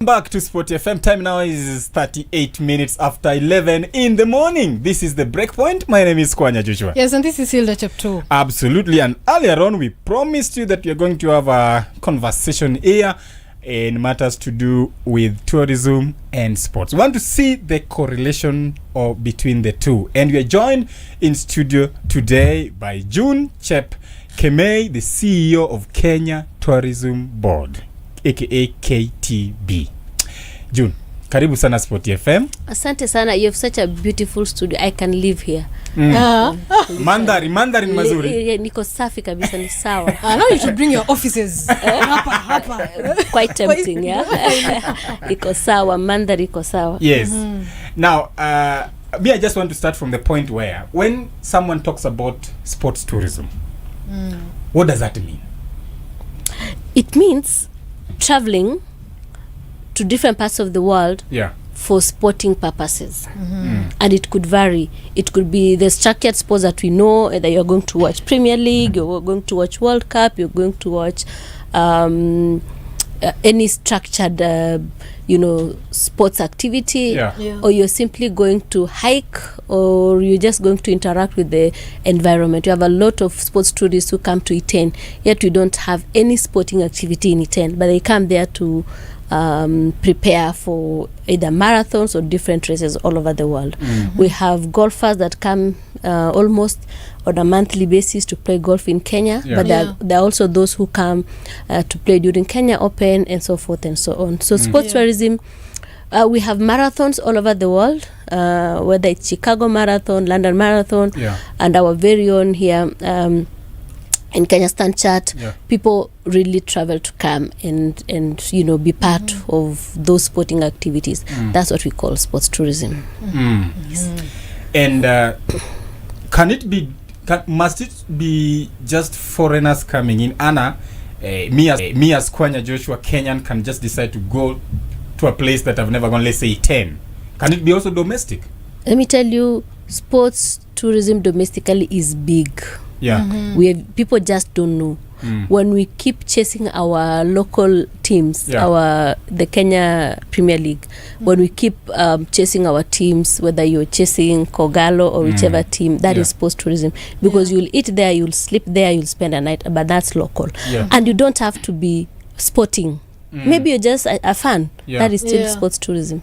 back to SportyFM. Time now is 38 minutes after 11 in the morning. This is the Breakpoint. My name is Kwanya Joshua. Yes, and this is Hilda Chapto. Absolutely. And earlier on, we promised you that we are going to have a conversation here in matters to do with tourism and sports. We want to see the correlation between the two. And we are joined in studio today by June Chep Kemei, the CEO of Kenya Tourism Board, aka KTB. June, karibu sana SportyFM. Asante sana. You have such a beautiful studio. I can live here. Mandhari mazuri. Niko safi kabisa, ni sawa. Now you should bring your offices. Hapa. Quite tempting, yeah. Iko sawa, mandhari iko sawa. Yes. Now, me, I just want to start from the point where when someone talks about sports tourism, what does that mean? It means traveling to different parts of the world for sporting purposes. And it could vary. It could be the structured sports that we know, that you're going to watch Premier League, you're going to watch World Cup, you're going to watch any structured sports activity, or you're simply going to hike, or you're just going to interact with the environment. You have a lot of sports tourists who come to Iten, yet we don't have any sporting activity in Iten, but they come there to prepare for either marathons or different races all over the world. We have golfers that come almost on a monthly basis to play golf in Kenya, but there are also those who come to play during Kenya Open and so forth and so on. So sports tourism, we have marathons all over the world, whether it's Chicago Marathon, London Marathon, and our very own here in Kenya Stand Chart. People really travel to come and be part of those sporting activities. That's what we call sports tourism. Yes. And must it be just foreigners coming in? Anna, me as Kwanya Joshua, Kenyan, can just decide to go to a place that I've never gone, let's say 10. Can it be also domestic? Let me tell you, sports tourism domestically is big. People just don't know. When we keep chasing our local teams, the Kenya Premier League, when we keep chasing our teams, whether you're chasing Kogalo or whichever team, that is sports tourism, because you'll eat there, you'll sleep there, you'll spend a night, but that's local. And you don't have to be sporting. Maybe you're just a fan. That is still sports tourism.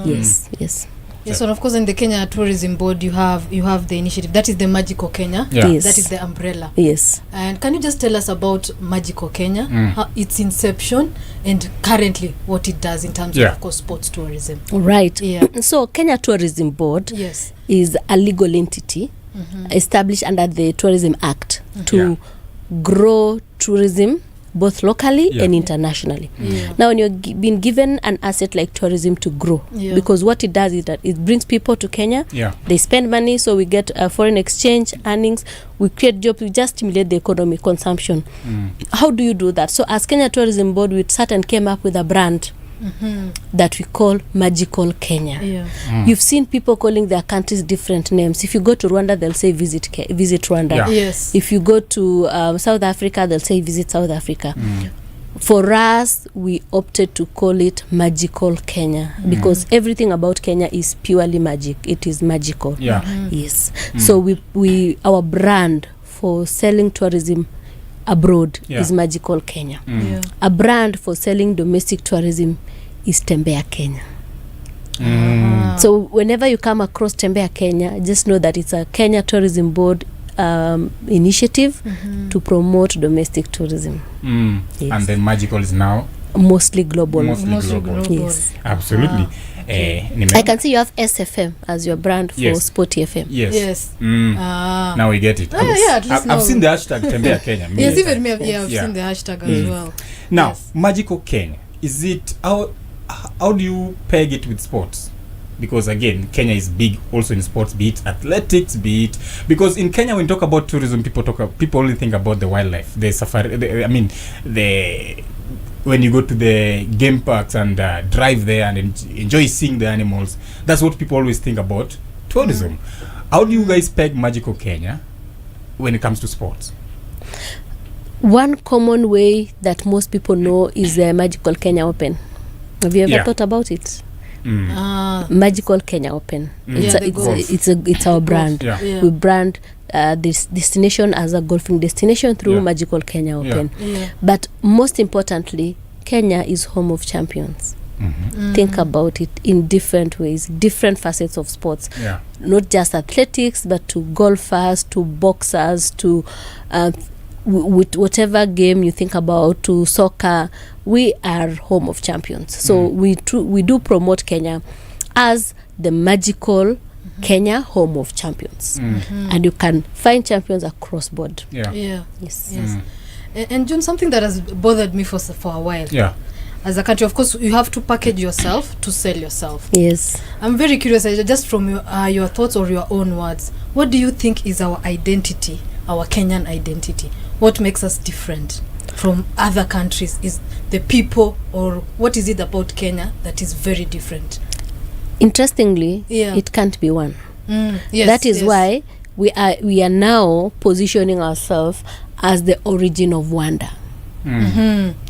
Yes. Yes, and of course in the Kenya Tourism Board you have the initiative that is the Magical Kenya. Yes. That is the umbrella. Yes. And can you just tell us about Magical Kenya, how its inception, and currently what it does in terms of course sports tourism? Right. So Kenya Tourism Board is a legal entity established under the Tourism Act to grow tourism both locally and internationally. Now, when you've been given an asset like tourism to grow, because what it does is that it brings people to Kenya, they spend money, so we get foreign exchange earnings, we create jobs, we just stimulate the economy, consumption. How do you do that? So as Kenya Tourism Board, we sat and came up with a brand that we call Magical Kenya. You've seen people calling their countries different names. If you go to Rwanda, they'll say visit Rwanda. If you go to South Africa, they'll say visit South Africa. For us, we opted to call it Magical Kenya because everything about Kenya is purely magic. It is magical. Yes. So we our brand for selling tourism abroad is Magical Kenya. A brand for selling domestic tourism is Tembea Kenya. So whenever you come across Tembea Kenya, just know that it's a Kenya Tourism Board initiative to promote domestic tourism. And then Magical is now mostly global. Yes, absolutely. I can see you have SFM as your brand for SportyFM. Yes. Now we get it. At least I've seen the hashtag Tembea Kenya. Yes, even me. I've seen the hashtag as well. Now, Magical Kenya, is it how do you peg it with sports? Because again, Kenya is big also in sports, be it athletics, be it because in Kenya when we talk about tourism, people only think about the wildlife, the safari. When you go to the game parks and drive there and enjoy seeing the animals, that's what people always think about tourism. How do you guys peg Magical Kenya when it comes to sports? One common way that most people know is the Magical Kenya Open. Have you ever Yeah. thought about it? Ah, Magical Kenya Open. Yeah, the golf. It's our brand. Yeah. yeah. We brand this destination as a golfing destination through Yeah. Magical Kenya Open. Yeah. But most importantly, Kenya is home of champions. Think about it in different ways, different facets of sports. Yeah. Not just athletics, but to golfers, to boxers, to with whatever game you think about, to soccer. We are home of champions. So we do promote Kenya as the magical Kenya home of champions. And you can find champions across board. Yeah. Yeah. Yes. Yes. And June, something that has bothered me for a while. Yeah. As a country, of course, you have to package yourself to sell yourself. Yes. I'm very curious, just from your thoughts or your own words, what do you think is our identity, our Kenyan identity? What makes us different from other countries? Is the people, or what is it about Kenya that is very different? Interestingly, Yeah. it can't be one. Yes, That is yes. why we are now positioning ourselves as the origin of wonder.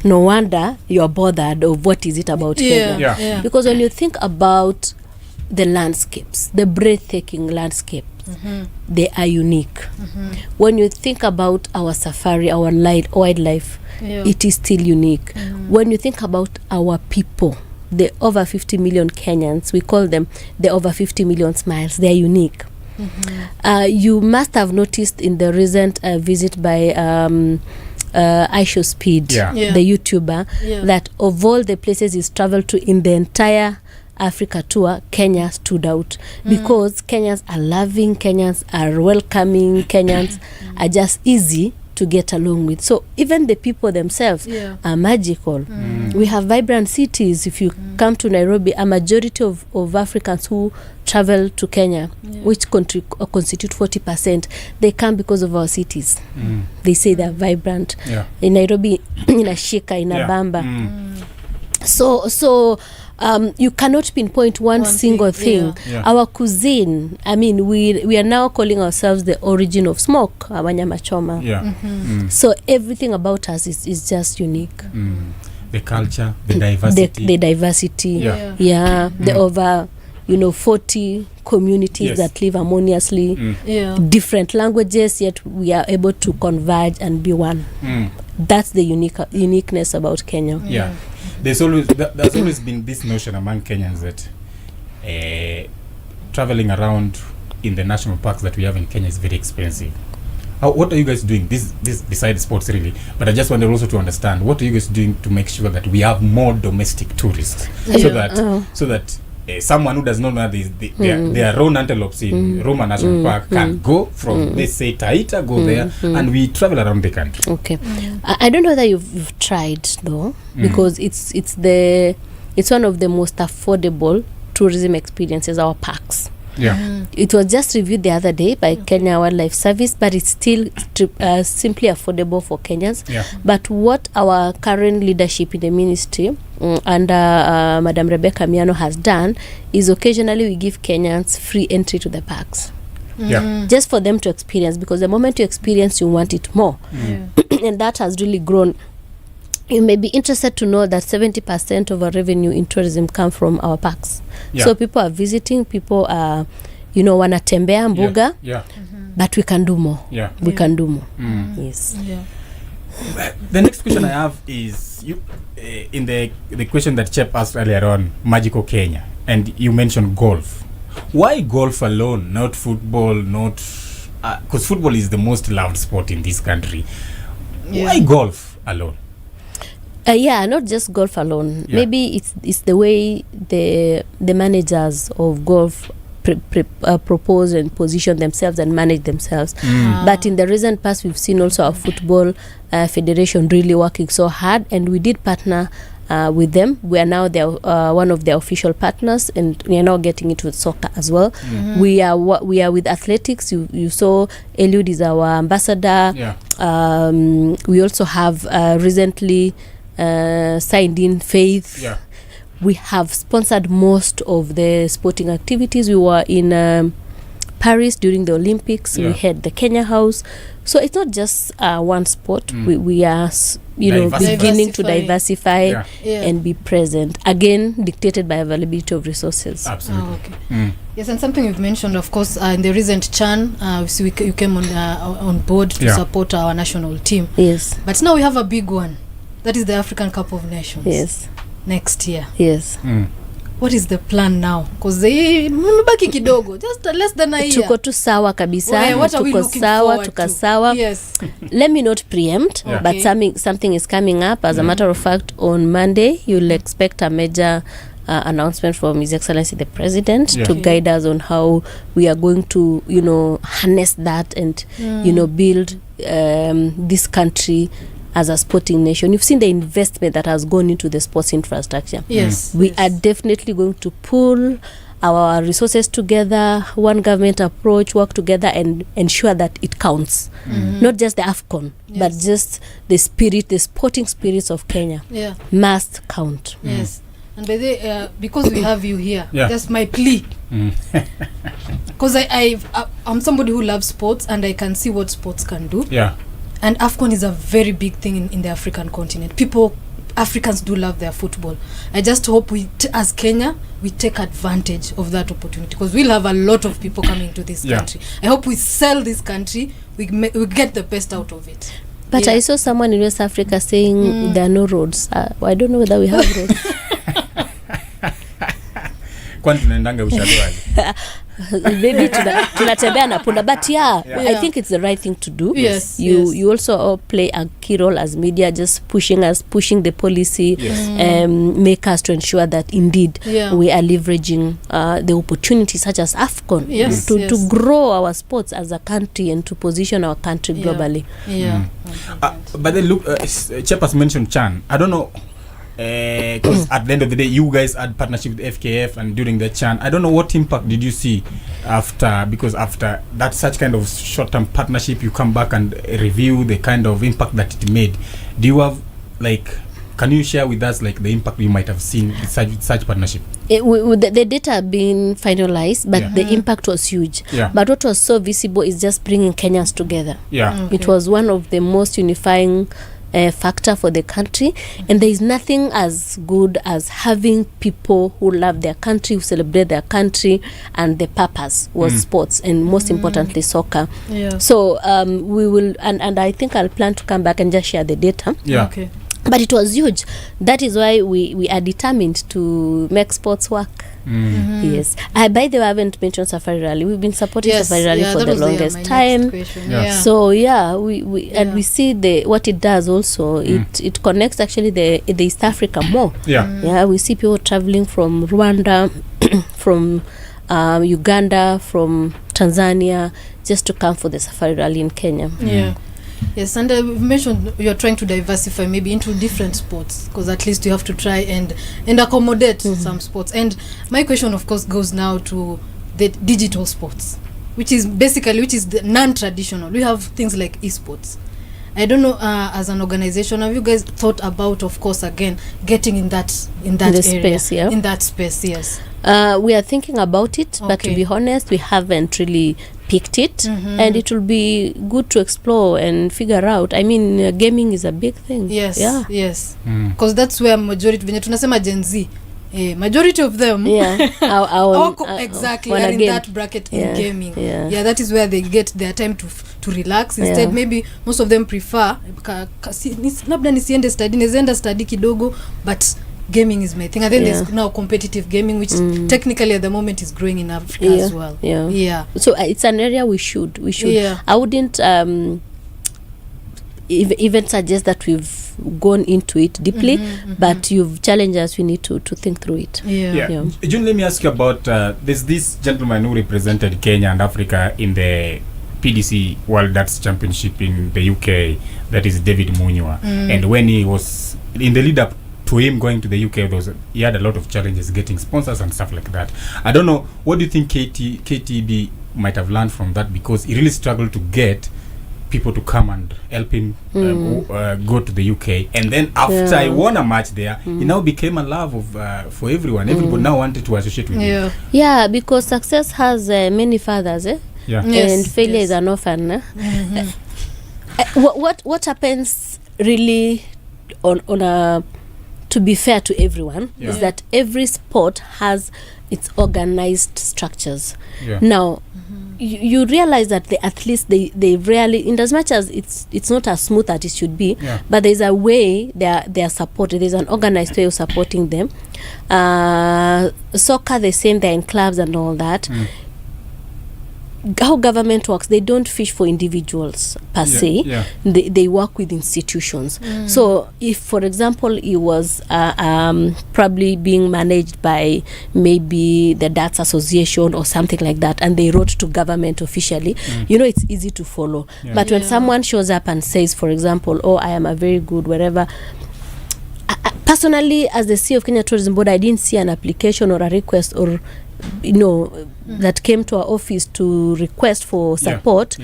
No wonder you're bothered of what is it about Kenya. Yeah. Yeah. Because when you think about the landscapes, the breathtaking landscapes, they are unique. When you think about our safari, our wildlife, Yeah. it is still unique. When you think about our people, the over 50 million Kenyans, we call them the over 50 million smiles, they are unique. You must have noticed in the recent visit by Aisho Speed, Yeah. Yeah. the YouTuber, Yeah. that of all the places he's traveled to in the entire Africa tour, Kenya stood out because Kenyans are loving, Kenyans are welcoming, Kenyans are just easy to get along with. So even the people themselves Yeah. are magical. We have vibrant cities. If you come to Nairobi, a majority of Africans who travel to Kenya, which constitute 40%, they come because of our cities. They say they're vibrant. Yeah. In Nairobi, inashika, inabamba. So you cannot pinpoint one single thing. Yeah. Our cuisine, I mean, we are now calling ourselves the origin of smoke, our nyama choma. Yeah. So everything about us is just unique. The culture, the diversity. The diversity. Yeah. The over 40 communities Yes. that live harmoniously. Yeah. Different languages, yet we are able to converge and be one. That's the uniqueness about Kenya. Yeah. There's always been this notion among Kenyans that traveling around in the national parks that we have in Kenya is very expensive. What are you guys doing? This besides sports really, but I just wanted also to understand, what are you guys doing to make sure that we have more domestic tourists, so that someone who does not know there are roan antelopes in Roma National Park can go from let's say Taita, go there, and we travel around the country. Okay. I don't know whether you've tried though, because it's one of the most affordable tourism experiences, our parks. Yeah. It was just reviewed the other day by Kenya Wildlife Service, but it's still simply affordable for Kenyans. Yeah. But what our current leadership in the ministry under Madam Rebecca Miano has done is occasionally we give Kenyans free entry to the parks. Yeah. Just for them to experience, because the moment you experience, you want it more. And that has really grown. You may be interested to know that 70% of our revenue in tourism come from our parks. Yeah. So people are visiting, people are, wanatembea mbuga, Yeah. but we can do more. Yeah. We can do more. Yes. Yeah. The next question I have is in the question that Chep asked earlier on, Magical Kenya, and you mentioned golf. Why golf alone, not football, not because football is the most loved sport in this country. Yeah. Why golf alone? Not just golf alone. Yeah. Maybe it's the way the managers of golf propose and position themselves and manage themselves. But in the recent past, we've seen also our football federation really working so hard, and we did partner with them. We are now one of their official partners, and we are now getting into soccer as well. We are with athletics. You saw Eliud is our ambassador. Yeah. We also have recently signed in Faith. Yeah. We have sponsored most of the sporting activities. We were in Paris during the Olympics. We had the Kenya House. So it's not just one sport. We are beginning to diversify and be present, again dictated by availability of resources. Absolutely. Yes, and something you've mentioned, of course, in the recent CHAN, you came on board to support our national team. Yes. But now we have a big one. That is the African Cup of Nations. Yes. Next year. Yes. What is the plan now? Because mmebaki kidogo, just less than a year. Tuko tu sawa kabisa. What are we looking forward to? Sawa. Yes. Let me not preempt, but something is coming up. As a matter of fact, on Monday, you'll expect a major announcement from His Excellency the President to guide us on how we are going to, harness that and, build this country as a sporting nation. You've seen the investment that has gone into the sports infrastructure. Yes. We are definitely going to pull our resources together, one government approach, work together and ensure that it counts. Not just the AFCON, but just the spirit, the sporting spirits of Kenya must count. Yes. And by the because we have you here, that's my plea. Because I'm somebody who loves sports and I can see what sports can do. Yeah. And AFCON is a very big thing in the African continent. Africans do love their football. I just hope as Kenya, we take advantage of that opportunity, because we'll have a lot of people coming to this country. I hope we sell this country, we get the best out of it. But I saw someone in West Africa saying there are no roads. I don't know whether we have roads. Maybe tunatembea na punda, but I think it's the right thing to do. Yes. You also play a key role as media, just pushing the policy, make us to ensure that indeed we are leveraging the opportunities such as AFCON to grow our sports as a country and to position our country globally. But then look, Chepas mentioned CHAN. I don't know, because at the end of the day, you guys had partnership with FKF, and during the CHAN, I don't know what impact did you see after that such kind of short-term partnership, you come back and review the kind of impact that it made. Do you have, can you share with us the impact you might have seen with such partnership? The data have been finalized, but the impact was huge. But what was so visible is just bringing Kenyans together. It was one of the most unifying factor for the country, and there is nothing as good as having people who love their country, who celebrate their country, and the purpose was sports, and most importantly soccer. So we will, and I think I'll plan to come back and just share the data. Okay. But it was huge. That is why we are determined to make sports work. Yes. By the way, I haven't mentioned Safari Rally. We've been supporting Safari Rally for the longest time. So we and we see what it does also. It connects actually the East Africa more. We see people traveling from Rwanda, from Uganda, from Tanzania, just to come for the Safari Rally in Kenya. Yes, and we've mentioned you're trying to diversify maybe into different sports, because at least you have to try and accommodate some sports. And my question, of course, goes now to the digital sports, which is the non-traditional. We have things like esports. I don't know, as an organization, have you guys thought about, of course, again, getting in that area, space, in that space? Yes. We are thinking about it, but to be honest, we haven't really picked it, and it will be good to explore and figure out. I mean, gaming is a big thing. Yes. Because that's where majority, venye tunasema Gen Z, majority of them exactly are in that bracket in gaming. That is where they get their time to relax. Instead, maybe most of them prefer labda nisiende study, nizienda study kidogo, but gaming is my thing. And then there's now competitive gaming, which technically at the moment is growing in Africa as well. So it's an area we should I wouldn't even suggest that we've gone into it deeply, but you've challenged us. We need to think through it. June, let me ask you about there's this gentleman who represented Kenya and Africa in the PDC World Darts Championship in the UK, that is David Munywa. And when he was in the lead up to him going to the UK, he had a lot of challenges getting sponsors and stuff like that. I don't know, what do you think KTB might have learned from that, because he really struggled to get people to come and help him go to the UK, and then after he won a match there, he now became a love of for everyone. Everybody now wanted to associate with him. Because success has many fathers. Yeah. Yes, and failure is an orphan. What happens really on a, to be fair to everyone, is that every sport has its organized structures. Now you realize that the athletes, they rarely, in as much as it's not as smooth as it should be, but there's a way they are supported. There's an organized way of supporting them. Soccer, the same, they're in clubs and all that. How government works, they don't fish for individuals per se. They work with institutions. So if, for example, it was probably being managed by maybe the Darts Association or something like that, and they wrote to government officially, it's easy to follow. But when someone shows up and says, for example, oh, I am a very good whatever, personally, as the CEO of Kenya Tourism Board, I didn't see an application or a request or that came to our office to request for support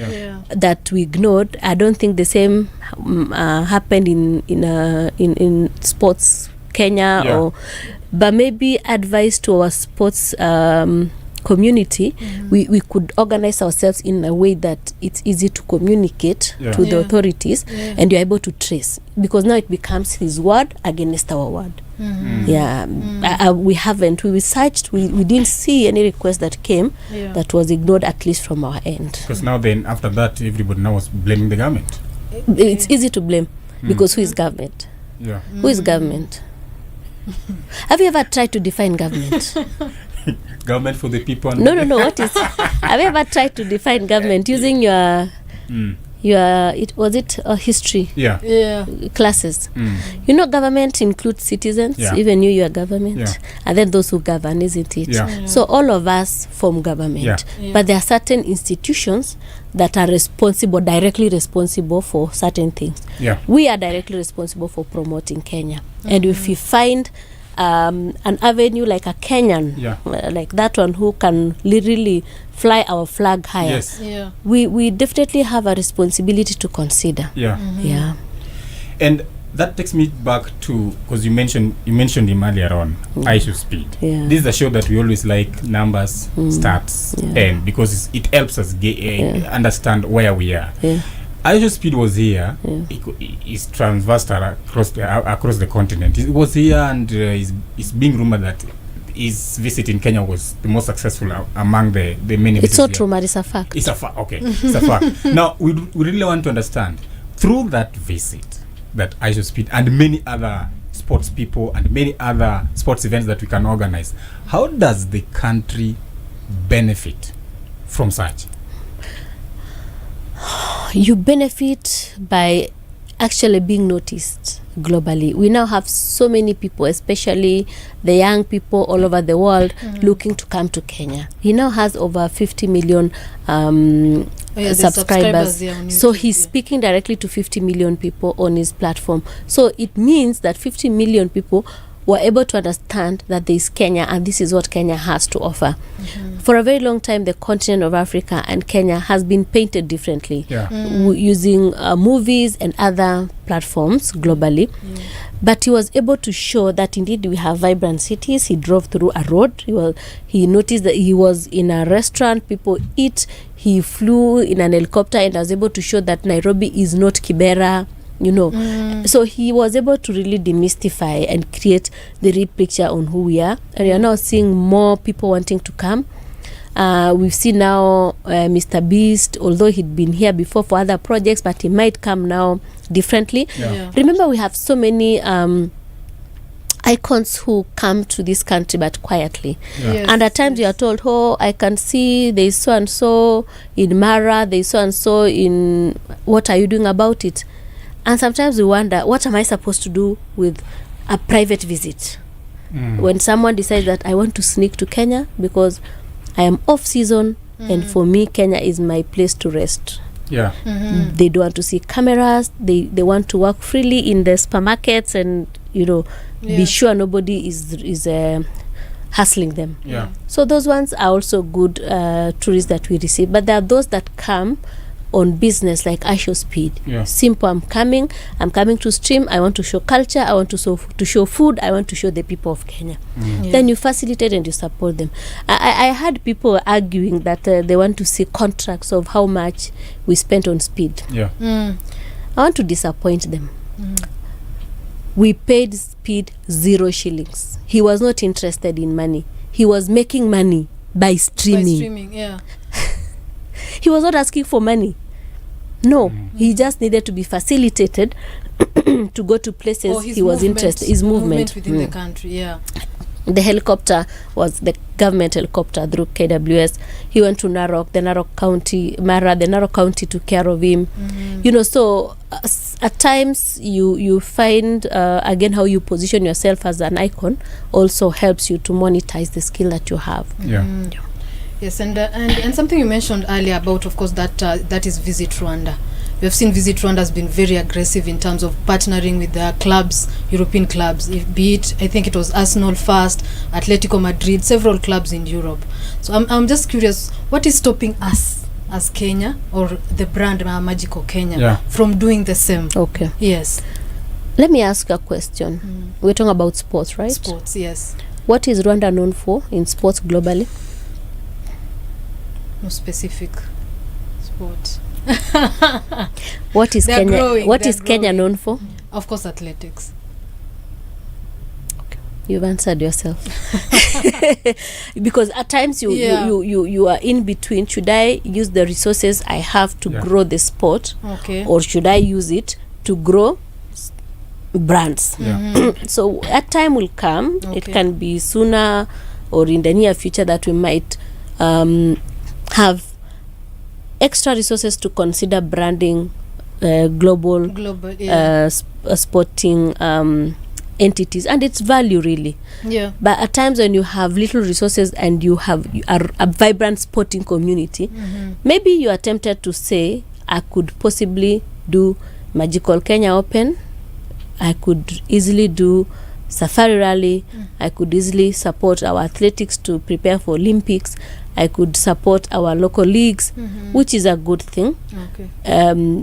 that we ignored. I don't think the same happened in sports Kenya, or but maybe advice to our sports community, we could organize ourselves in a way that it's easy to communicate to the authorities, and you're able to trace, because now it becomes his word against our word. We haven't, we researched, we didn't see any request that came that was ignored, at least from our end. Because now then, after that, everybody now was blaming the government. It's easy to blame, because who is government? Who is government? Have you ever tried to define government? Government for the people. No. What is? Have you ever tried to define government using your history classes? Government includes citizens. Even you are government, and then those who govern, isn't it? So all of us form government, but there are certain institutions that are directly responsible for certain things. We are directly responsible for promoting Kenya, and if we find an avenue like a Kenyan, like that one, who can literally fly our flag higher, we definitely have a responsibility to consider. And that takes me back to, because you mentioned him earlier on, ISO Speed. This is a show that we always like numbers, stats, and because it helps us understand where we are. ISO Speed was here. It's transversed across the continent. It was here, and it's being rumored that his visit in Kenya was the most successful among the many. It's not rumored, it's a fact. It's a fact. Okay, it's a fact. Now we really want to understand, through that visit, that ISO Speed and many other sports people and many other sports events that we can organize, how does the country benefit from such? You benefit by actually being noticed globally. We now have so many people, especially the young people all over the world, looking to come to Kenya. He now has over 50 million subscribers. So he's speaking directly to 50 million people on his platform. So it means that 50 million people were able to understand that there is Kenya, and this is what Kenya has to offer. For a very long time, the continent of Africa and Kenya has been painted differently, using movies and other platforms globally. But he was able to show that indeed we have vibrant cities. He drove through a road. He noticed that he was in a restaurant, people eat. He flew in an helicopter, and was able to show that Nairobi is not Kibera. So he was able to really demystify and create the real picture on who we are, and we are now seeing more people wanting to come. We've seen now Mr. Beast, although he'd been here before for other projects, but he might come now differently. Remember, we have so many icons who come to this country but quietly, and at times you are told, oh, I can see there's so and so in Mara, there's so and so in, what are you doing about it? And sometimes we wonder, what am I supposed to do with a private visit? When someone decides that I want to sneak to Kenya because I am off season, and for me Kenya is my place to rest. They don't want to see cameras. They want to walk freely in the supermarkets, and be sure nobody is hustling them. So those ones are also good tourists that we receive. But there are those that come on business like I show speed. Yeah. Simple, I'm coming to stream, I want to show culture, I want to show food, I want to show the people of Kenya. Then you facilitate and you support them. I had people arguing that they want to see contracts of how much we spent on speed. I want to disappoint them. We paid Speed 0 shillings. He was not interested in money. He was making money by streaming. He was not asking for money. No, he just needed to be facilitated to go to places he was interested. His movement within the country. The helicopter was the government helicopter through KWS. He went to Narok, the Narok County took care of him. You know, so at times you find again how you position yourself as an icon also helps you to monetize the skill that you have. Yes, and something you mentioned earlier about, of course, that is Visit Rwanda. We have seen Visit Rwanda has been very aggressive in terms of partnering with the clubs, European clubs, be it, I think it was Arsenal first, Atletico Madrid, several clubs in Europe. So I'm just curious, what is stopping us as Kenya or the brand Magical Kenya from doing the same? Okay. Yes. Let me ask you a question. We're talking about sports, right? Sports, yes. What is Rwanda known for in sports globally? No specific sport. What is Kenya known for? Of course, athletics. Okay. You've answered yourself. Because at times you are in between. Should I use the resources I have to grow the sport, or should I use it to grow brands? So a time will come. It can be sooner or in the near future that we might have extra resources to consider branding global sporting entities, and its value really. But at times when you have little resources and you are a vibrant sporting community, maybe you are tempted to say, I could possibly do Magical Kenya Open, I could easily do Safari Rally, I could easily support our athletics to prepare for Olympics, I could support our local leagues, which is a good thing,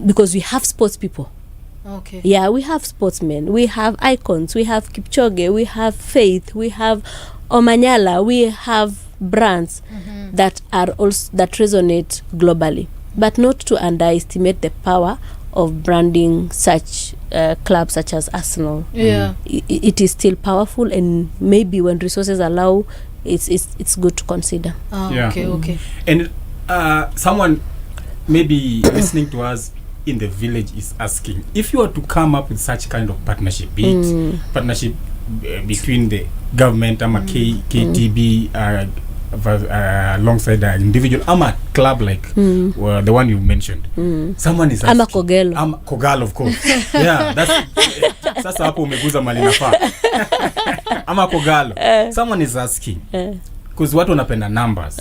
because we have sports people. Yeah, we have sportsmen, we have icons, we have Kipchoge, we have Faith, we have Omanyala, we have brands that are also that resonate globally, but not to underestimate the power of branding such clubs such as Arsenal. It is still powerful, and maybe when resources allow, it's good to consider. Okay. And someone maybe listening to us in the village is asking, if you were to come up with such kind of partnership, be it partnership between the government, KTB, alongside an individual, a club like the one you mentioned, someone is asking, Kogalo, of course. That's sasa hapo umeguza mali nafaa. Ama Kogalo. Someone is asking, because watu wanapenda numbers.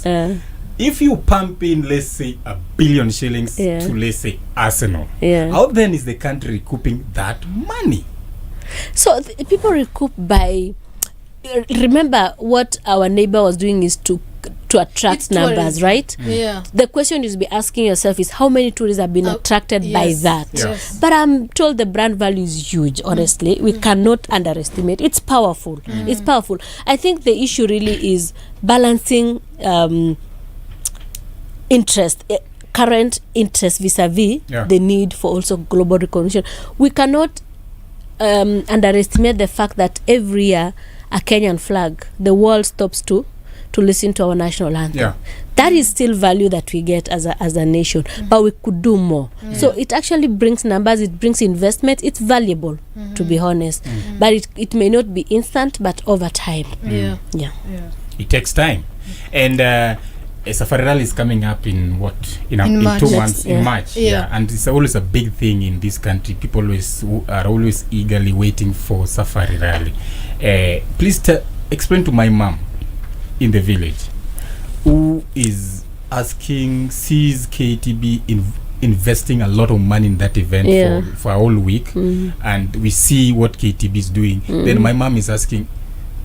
If you pump in, let's say, 1 billion shillings to, let's say, Arsenal, how then is the country recouping that money? So people recoup by, remember what our neighbor was doing is to attract numbers, right? The question you be asking yourself is how many tourists have been attracted by that. But I'm told the brand value is huge, honestly. We cannot underestimate. It's powerful. It's powerful. I think the issue really is balancing current interest vis-a-vis the need for also global recognition. We cannot underestimate the fact that every year a Kenyan flag, the world stops to listen to our national anthem. That is still value that we get as a nation, but we could do more. So it actually brings numbers, it brings investment, it's valuable, to be honest. But it may not be instant, but over time. It takes time. And Safari Rally is coming up in 2 months, in March. And it's always a big thing in this country. People are always eagerly waiting for Safari Rally. Please explain to my mom in the village, who is sees KTB investing a lot of money in that event for a whole week, and we see what KTB is doing. Then my mom is asking,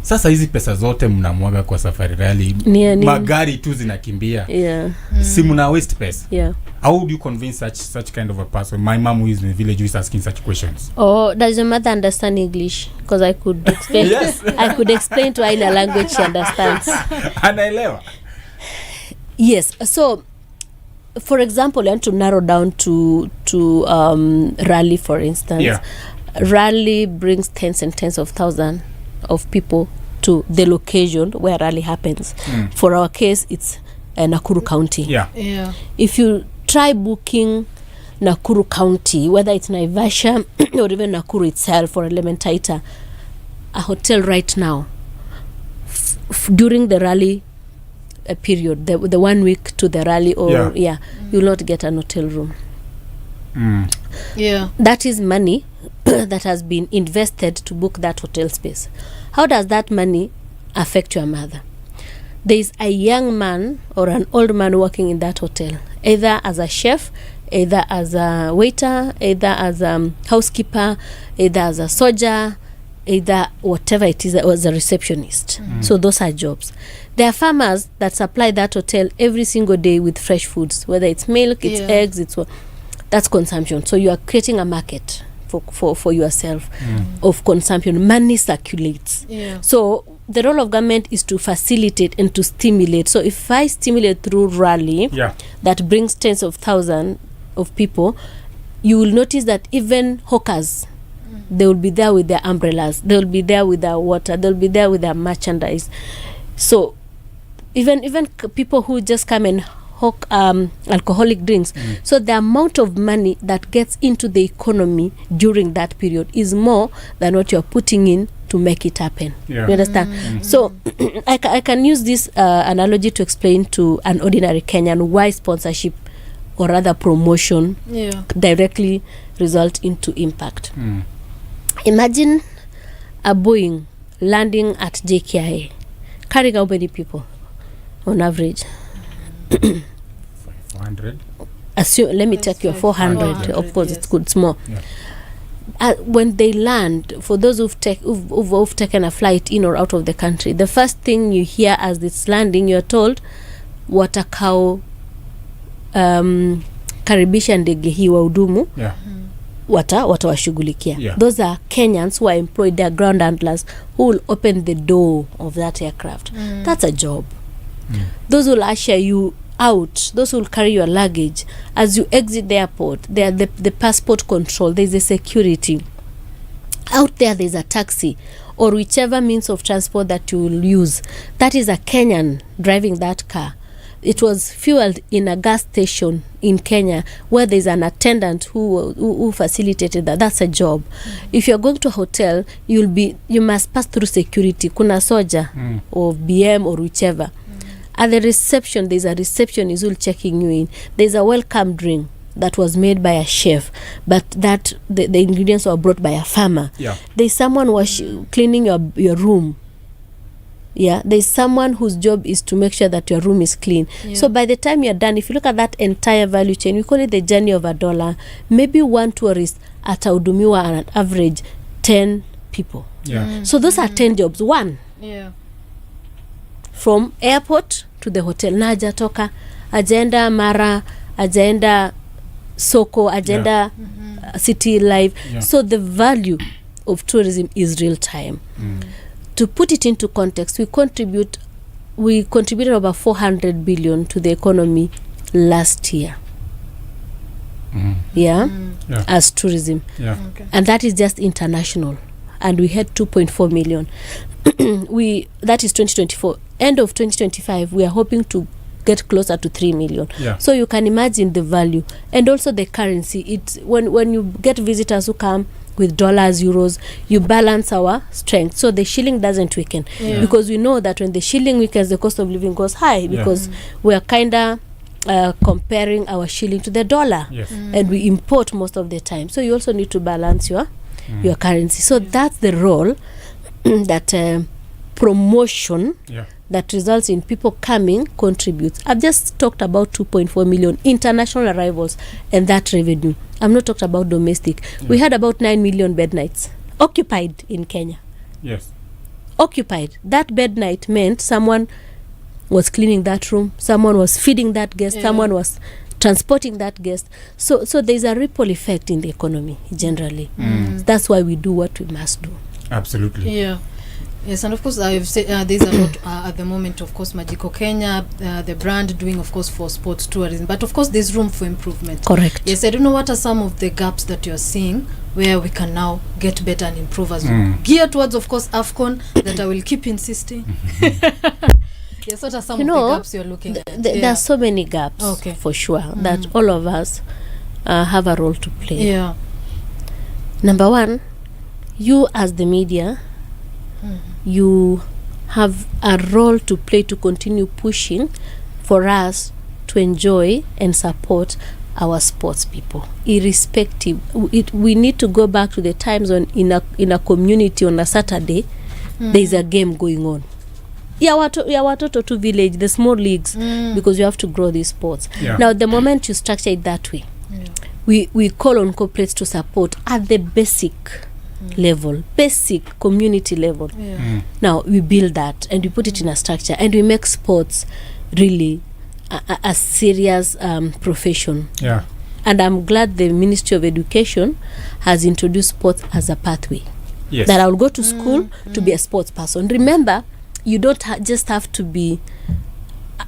sasa hizi pesa zote mnamwaga kwa Safari Rally, magari tu zinakimbia, si mna waste pesa. How would you convince such kind of a person? My mom who is in the village who is asking such questions. Or does your mother understand English? Because I could explain. Yes. I could explain to her in a language she understands. Anaelewa. Yes. So, for example, I want to narrow down to Rally, for instance. Yeah. Rally brings tens and tens of thousands of people to the location where Rally happens. For our case, it's Nakuru County. Yeah. If you try booking Nakuru County, whether it's Naivasha or even Nakuru itself or Elementaita, a hotel right now, during the Rally period, the 1 week to the Rally, or you'll not get an hotel room. That is money that has been invested to book that hotel space. How does that money affect your mother? There is a young man or an old man working in that hotel, either as a chef, either as a waiter, either as a housekeeper, either as a soldier, either whatever it is, or as a receptionist. So those are jobs. There are farmers that supply that hotel every single day with fresh foods, whether it's milk, it's eggs, that's consumption. So you are creating a market for yourself of consumption. Money circulates. So the role of government is to facilitate and to stimulate. So if I stimulate through Rally, that brings tens of thousands of people, you will notice that even hawkers, they will be there with their umbrellas, they will be there with their water, they'll be there with their merchandise. So even people who just come and hawk alcoholic drinks. So the amount of money that gets into the economy during that period is more than what you're putting in to make it happen. You understand? So I can use this analogy to explain to an ordinary Kenyan why sponsorship or rather promotion directly result into impact. Imagine a Boeing landing at JKIA, carrying how many people on average? 400. Let me take your 400. Of course, it's good, small. When they land, for those who've taken a flight in or out of the country, the first thing you hear as it's landing, you're told, watakao karibisha ndege hii wahudumu watawashughulikia. Those are Kenyans who are employed, their ground handlers who will open the door of that aircraft. That's a job. Those will usher you out, those will carry your luggage as you exit the airport. They are the passport control, there's a security out there's a taxi or whichever means of transport that you will use. That is a Kenyan driving that car. It was fueled in a gas station in Kenya where there's an attendant who facilitated that. That's a job. If you're going to a hotel, you must pass through security. Kuna soja or BM or whichever. At the reception, there's a receptionist who's checking you in. There's a welcome drink that was made by a chef, but that the ingredients were brought by a farmer. There's someone cleaning your room. There's someone whose job is to make sure that your room is clean. So by the time you're done, if you look at that entire value chain, we call it the journey of $1. Maybe one tourist atahudumiwa on an average 10 people. So those are 10 jobs. One. From airport to the hotel. Na hajatoka, agenda Mara, agenda Soko, agenda City Life. So the value of tourism is real time. To put it into context, we contributed over 400 billion to the economy last year. As tourism. And that is just international. And we had 2.4 million. That is 2024. End of 2025, we are hoping to get closer to 3 million. So you can imagine the value. And also the currency. It's when you get visitors who come with dollars, euros, you balance our strength. So the shilling doesn't weaken. Because we know that when the shilling weakens, the cost of living goes high. Because we are kind of comparing our shilling to the dollar. And we import most of the time. So you also need to balance your currency. So that's the role that promotion that results in people coming contributes. I've just talked about 2.4 million international arrivals and that revenue. I'm not talking about domestic. We had about 9 million bed nights occupied in Kenya. Occupied. That bed night meant someone was cleaning that room, someone was feeding that guest, someone was transporting that guest. So there's a ripple effect in the economy generally. That's why we do what we must do. Absolutely. Yeah. Yes, and of course I've said there's a lot at the moment, of course, Magico Kenya, the brand doing, of course, for sports tourism, but of course there's room for improvement. Correct. Yes, I don't know what are some of the gaps that you're seeing where we can now get better and improve as we gear towards, of course, AFCON, that I will keep insisting. Yes, what are some of the gaps you're looking at? There are so many gaps, for sure, that all of us have a role to play. Yeah. Number one, you as the media, you have a role to play to continue pushing for us to enjoy and support our sports people, irrespective. We need to go back to the times when in a community on a Saturday there is a game going on. Watoto to village, the small leagues, because you have to grow these sports. Now the moment you structure it that way, we call on corporates to support at the basic level, basic community level. Now we build that and we put it in a structure and we make sports really a serious profession. And I'm glad the Ministry of Education has introduced sports as a pathway. That I will go to school to be a sports person. Remember, you don't just have to be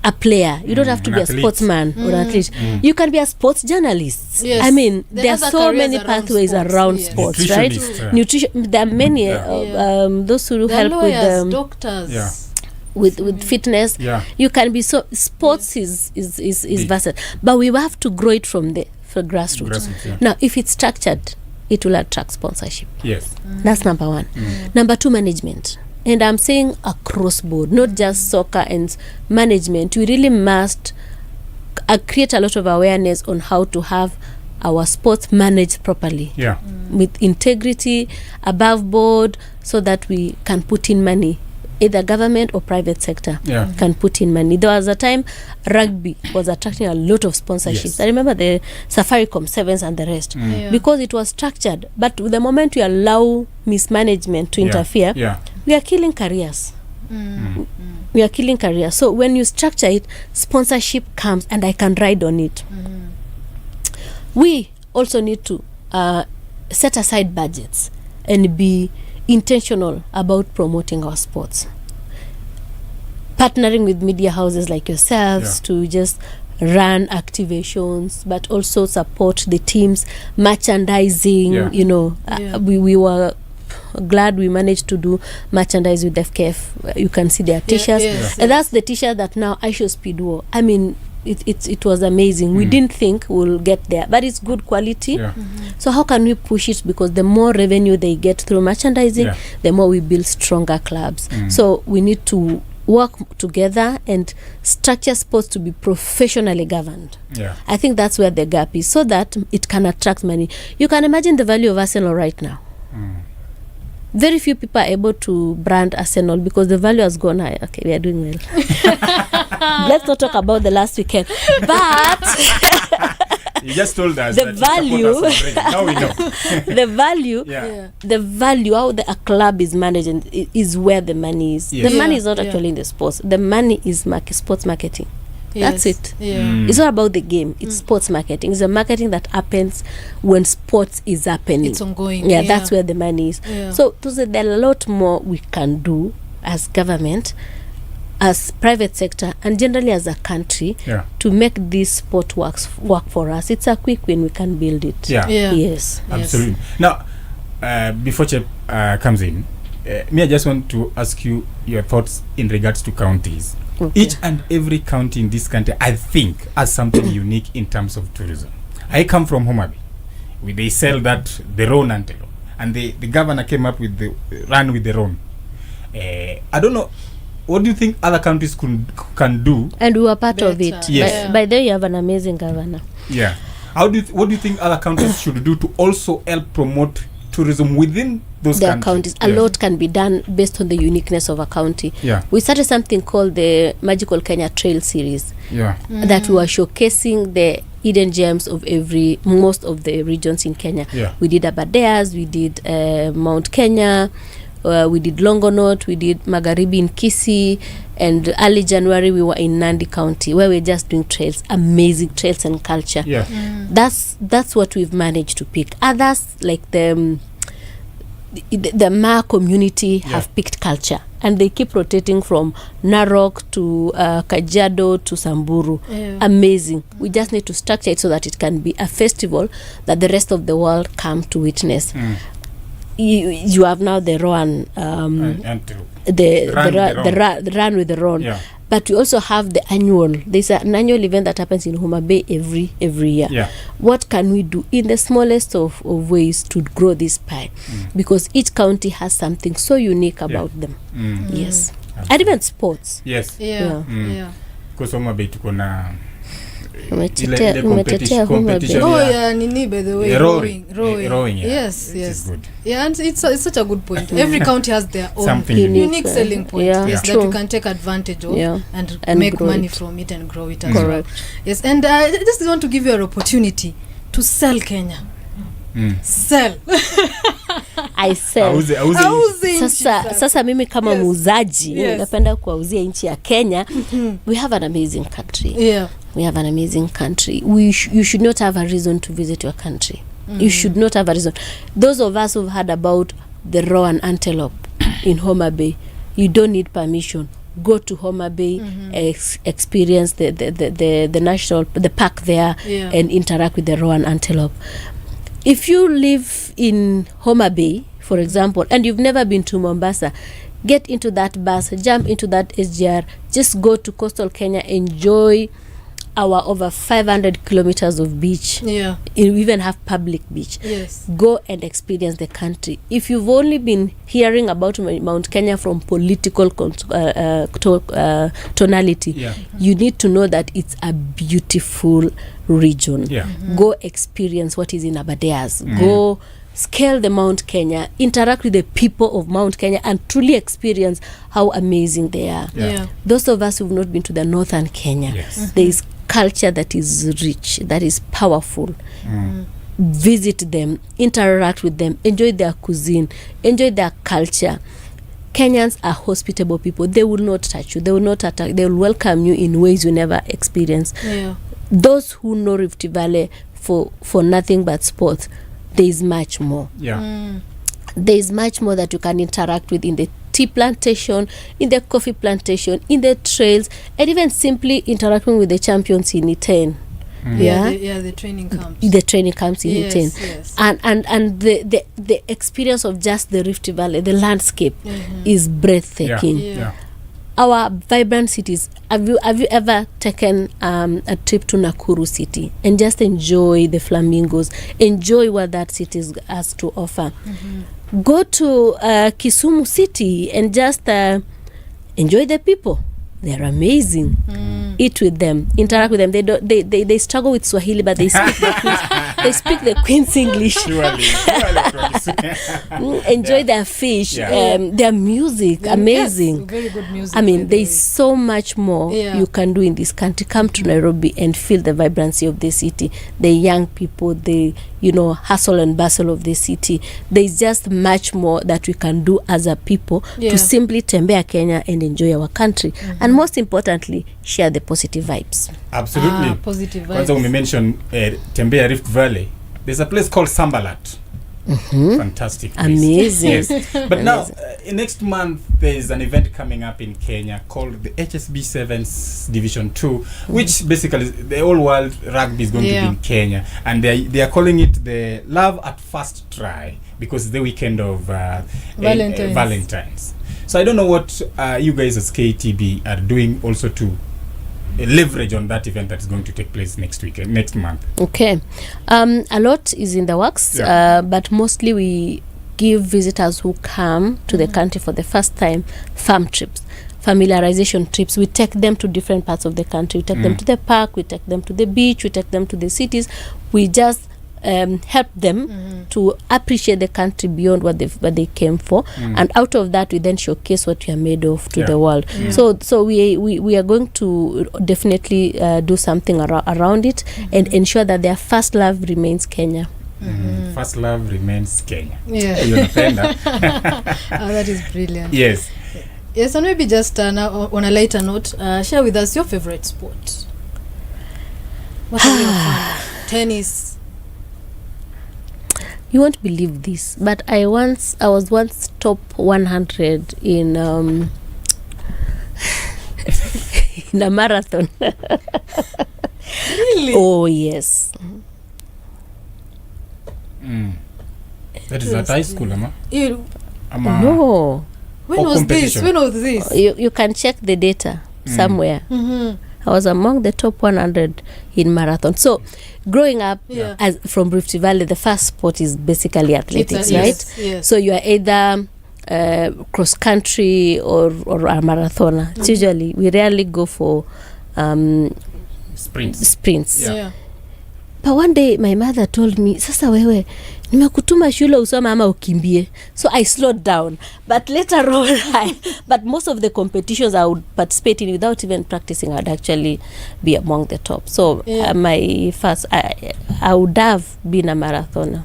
a player. You don't have to be a sportsman or an athlete. You can be a sports journalist. I mean, there are so many pathways around sports, right? Nutrition. There are many those who help lawyers, with doctors. With fitness. You can be so sports is versatile, but we have to grow it from the grassroots. Now, if it's structured, it will attract sponsorship. That's number one. Number two, management. And I'm saying across board, not just soccer and management. We really must create a lot of awareness on how to have our sports managed properly. With integrity, above board, so that we can put in money. Either government or private sector can put in money. There was a time rugby was attracting a lot of sponsorships. I remember the Safaricom Sevens and the rest, because it was structured. But the moment we allow mismanagement to interfere, we are killing careers. We are killing careers. So when you structure it, sponsorship comes and I can ride on it. We also need to set aside budgets and be intentional about promoting our sports, partnering with media houses like yourselves to just run activations, but also support the teams, merchandising. We were glad we managed to do merchandise with FKF. You can see their t-shirts, and that's the t-shirt that now Aisho Speed wore. I mean, it was amazing. We didn't think we'll get there, but it's good quality. So how can we push it? Because the more revenue they get through merchandising, the more we build stronger clubs. So we need to work together and structure sports to be professionally governed. I think that's where the gap is, so that it can attract money. You can imagine the value of Arsenal right now. Very few people are able to brand Arsenal because the value has gone high. Okay, we are doing well. Let's not talk about the last weekend. But you just told us the value. Now we know. The value how a club is managed is where the money is. The money is not actually in the sports. The money is sports marketing. That's it. It's not about the game. It's sports marketing. It's a marketing that happens when sports is happening. It's ongoing. That's where the money is. So to say there are a lot more we can do as government, as private sector, and generally as a country to make this sport work for us. It's a quick win. We can build it. Yes. Absolutely. Now, before Chep comes in, I just want to ask you your thoughts in regards to counties. Each and every county in this country, I think, has something unique in terms of tourism. I come from Homa Bay. They sell that the roan antelope, and the governor came up with the run with the roan. I don't know. What do you think other countries can do? And we were part of it. Yes. By the way, you have an amazing governor. What do you think other countries should do to also help promote tourism within those counties? A lot can be done based on the uniqueness of a county. We started something called the Magical Kenya Trail Series. That we were showcasing the hidden gems of most of the regions in Kenya. We did Aberdares, we did Mount Kenya, we did Longonot, we did Magharibi in Kisii, and early January we were in Nandi County, where we're just doing trails, amazing trails and culture. Yeah. That's what we've managed to pick. Others, like the Ma community, have picked culture, and they keep rotating from Narok to Kajiado to Samburu. Amazing. We just need to structure it so that it can be a festival that the rest of the world come to witness. You have now the Roan, the run with the Roan. Yeah. But we also have the there's an annual event that happens in Homa Bay every year. Yeah. What can we do in the smallest of ways to grow this pie? Because each county has something so unique about them. Yes. And even sports. Yes. Yeah. Because Homa Bay tuko na umetetea Homa Bay. Nini, by the way, rowing. Yes. Good. Yeah, and it's such a good point. Every county has their own Something unique selling point. Yeah. That you can take advantage of and make money from it and grow it as well. Yes, and I just want to give you an opportunity to sell Kenya. Sell. I sell. Sasa mimi kama muuzaji napenda kuwauzia nchi ya Kenya. We have an amazing country. We have an amazing country. You should not have a reason to visit your country. You should not have a reason. Those of us who've heard about the raw and antelope in Homa Bay, you don't need permission. Go to Homa Bay, experience the park there, and interact with the raw and antelope. If you live in Homa Bay, for example, and you've never been to Mombasa, get into that bus, jump into that SGR, just go to coastal Kenya, enjoy our over 500 kilometers of beach. We even have public beach. Go and experience the country. If you've only been hearing about Mount Kenya from political tonality, you need to know that it's a beautiful region. Go experience what is in Aberdares. Go scale the Mount Kenya, interact with the people of Mount Kenya, and truly experience how amazing they are. Those of us who've not been to the northern Kenya, there is culture that is rich, that is powerful. Visit them, interact with them, enjoy their cuisine, enjoy their culture. Kenyans are hospitable people. They will not touch you, they will not attack, they will welcome you in ways you never experienced. Those who know Rift Valley for nothing but sports, there is much more. There is much more that you can interact with in the tea plantation, in the coffee plantation, in the trails, and even simply interacting with the champions in Iten. The training camps. The training camps in Iten. And the experience of just the Rift Valley, the landscape is breathtaking. Our vibrant cities. Have you ever taken a trip to Nakuru city and just enjoy the flamingos, enjoy what that city has to offer? Go to Kisumu city and just enjoy the people. They're amazing. Eat with them, interact with them. They struggle with Swahili, but they speak the Queen's English. Enjoy their fish, their music, amazing. Very good music. I mean, there's so much more you can do in this country. Come to Nairobi and feel the vibrancy of the city, the young people, the hustle and bustle of the city. There's just much more that we can do as a people to simply tembea Kenya and enjoy our country, and most importantly, share the positive vibes. Absolutely. Positive vibes. Kwanza we mentioned tembea Rift Valley. There's a place called Sambalat. Fantastic place. Amazing. Yes. But now next month there's an event coming up in Kenya called the HSB Sevens Division 2, which basically the whole world rugby is going to be in Kenya, and they are calling it the Love at First Try because it's the weekend of Valentine's. So I don't know what you guys as KTB are doing also to leverage on that event that is going to take place next month. Okay. A lot is in the works, but mostly we give visitors who come to the country for the first time farm trips, familiarization trips. We take them to different parts of the country. We take them to the park, we take them to the beach, we take them to the cities. We just help them to appreciate the country beyond what they came for, and out of that we then showcase what we are made of to the world. So we are going to definitely do something around it and ensure that their first love remains Kenya. First love remains Kenya. Yeah. Hiyo napenda. That is brilliant. Yes. Yes, and maybe just now, on a lighter note, share with us your favorite sport. What are you fan? Tennis. You won't believe this, but I was once top 100 in in a marathon. Really? Oh yes. That is at high school, ama? No. When was this? You can check the data somewhere. I was among the top 100 in marathon. So, growing up as from Rift Valley, the first sport is basically athletics, right? Yes. So you are either cross country or a marathoner. It's usually we rarely go for sprints. Yeah. But one day my mother told me, sasa wewe nimekutuma shule usome ama ukimbie. So I slowed down. But later on, but most of the competitions I would participate in without even practicing, I'd actually be among the top. So my first, I would have been a marathoner.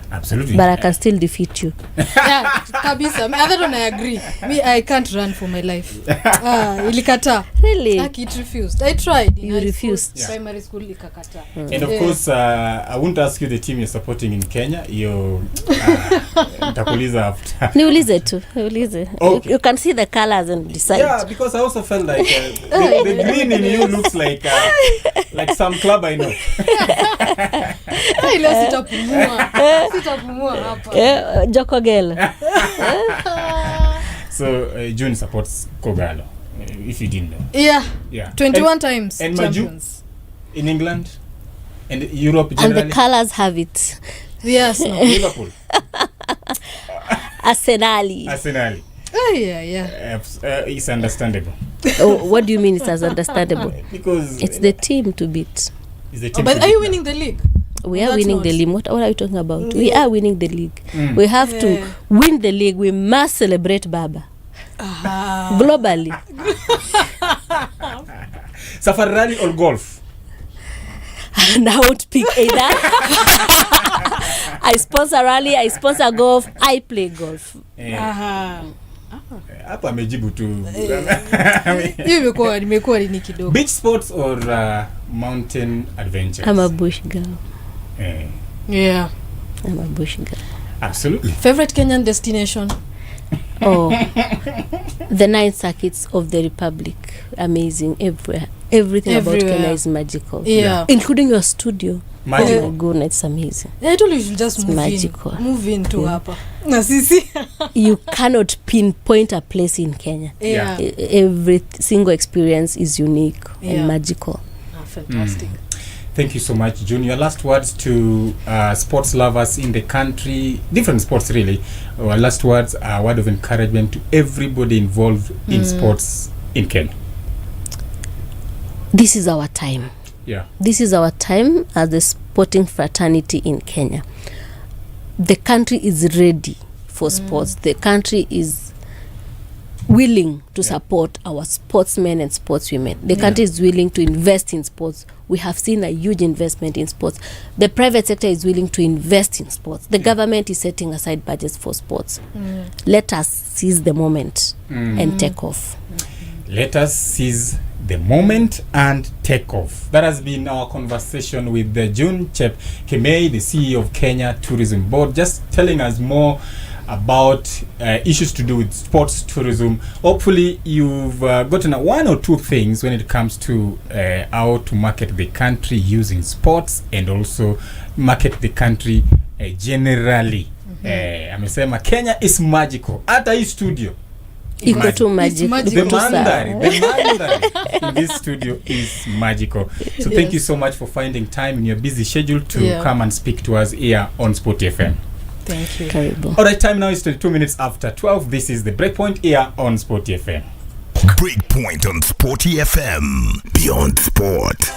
Absolutely. But I can still defeat you. Yeah, kabisa. Other than I agree. Me, I can't run for my life. Ilikata. Really? It refused. I tried. You refused. Primary school ikakata. And of course, I won't ask you the team you're supporting in Kenya. Nitakuuliza after. Niulize tu. Niulize. Okay. You can see the colors and decide. Yeah, because I also felt like the green in you looks like some club I know. Ile sitapumua. Sitapumua hapa. Jokogelo. So June supports Kogalo, if you didn't know. Yeah. 21 and, times and champions. Maju in England and Europe generally. And the colors have it. Yes. No. Liverpool. Arsenal. Oh, yeah. It's understandable. What do you mean it's as understandable? Because it's the team to beat. It's the team but are you winning the league? We are winning the league. What are you talking about? We are winning the league. We have to win the league. We must celebrate Baba. Globally. Safari rally or golf? And I won't pick either. I sponsor rally, I sponsor golf, I play golf. Hapa amejibu tu. Hiyo imekuwa ni kidogo. Beach sports or mountain adventures? I'm a bush girl. Yeah. I'm a bush girl. Absolutely. Favorite Kenyan destination? The 9 circuits of the Republic. Amazing everywhere. Everything about Kenya is magical. Yeah. Including your studio. Magical. Oh my goodness, it's amazing. I told you should just move in to hapa. Na sisi. You cannot pinpoint a place in Kenya. Yeah. Every single experience is unique and magical. Fantastic. Thank you so much, June. Your last words to sports lovers in the country, different sports really. Last words, a word of encouragement to everybody involved in sports in Kenya. This is our time. Yeah. This is our time as the sporting fraternity in Kenya. The country is ready for sports. The country is willing to support our sportsmen and sportswomen. The country is willing to invest in sports. We have seen a huge investment in sports. The private sector is willing to invest in sports. The government is setting aside budgets for sports. Let us seize the moment and take off. Let us seize the moment and take off. That has been our conversation with the June Chep Kemei, the CEO of Kenya Tourism Board, just telling us more about issues to do with sports tourism. Hopefully you've gotten one or two things when it comes to how to market the country using sports and also market the country generally. Amesema Kenya is magical. Hata hii studio iko tu magic. The mandari in this studio is magical. So thank you so much for finding time in your busy schedule to come and speak to us here on SportyFM. Thank you. Terrible. All right, time now is 2 minutes after 12. This is the Breakpoint here on SportyFM. Breakpoint on SportyFM. Beyond sport.